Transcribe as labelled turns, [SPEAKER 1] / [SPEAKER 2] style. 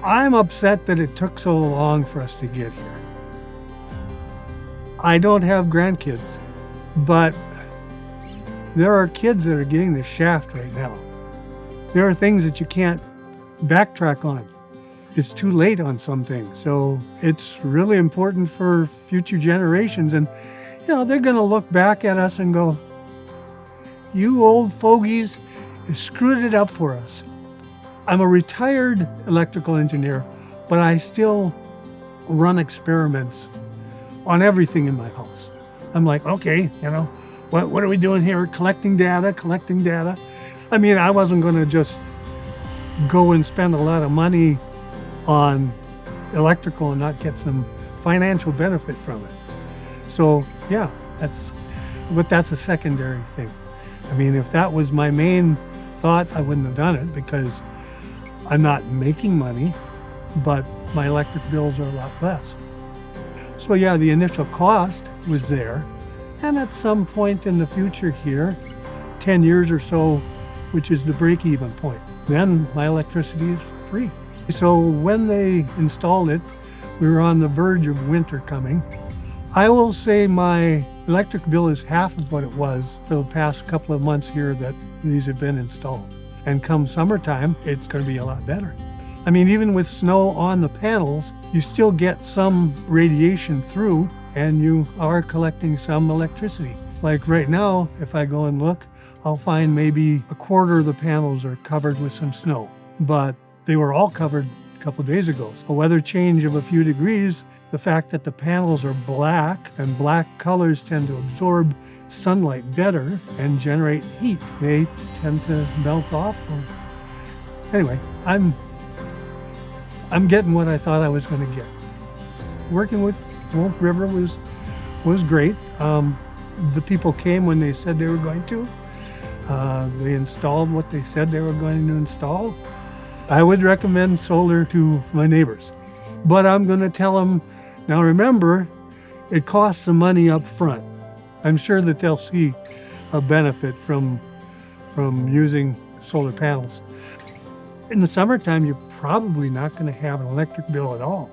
[SPEAKER 1] I'm upset that it took so long for us to get here. I don't have grandkids, but there are kids that are getting the shaft right now. There are things that you can't backtrack on. It's too late on some things. So it's really important for future generations. And, they're going to look back at us and go, you old fogies, you screwed it up for us. I'm a retired electrical engineer, but I still run experiments on everything in my house. I'm like, okay, what are we doing here? Collecting data. I mean, I wasn't going to just go and spend a lot of money on electrical and not get some financial benefit from it. So yeah, that's a secondary thing. I mean, if that was my main thought, I wouldn't have done it because I'm not making money, but my electric bills are a lot less. So yeah, the initial cost was there. And at some point in the future here, 10 years or so, which is the break-even point, then my electricity is free. So when they installed it, we were on the verge of winter coming. I will say my electric bill is half of what it was for the past couple of months here that these have been installed. And come summertime, it's going to be a lot better. I mean, even with snow on the panels, you still get some radiation through and you are collecting some electricity. Like right now, if I go and look, I'll find maybe a quarter of the panels are covered with some snow, but they were all covered a couple days ago. So a weather change of a few degrees, the fact that the panels are black and black colors tend to absorb sunlight better and generate heat. They tend to melt off. Anyway, I'm getting what I thought I was going to get. Working with Wolf River was great. The people came when they said they were going to. They installed what they said they were going to install. I would recommend solar to my neighbors, but I'm going to tell them, now remember, it costs some money up front. I'm sure that they'll see a benefit from using solar panels. In the summertime, you're probably not going to have an electric bill at all.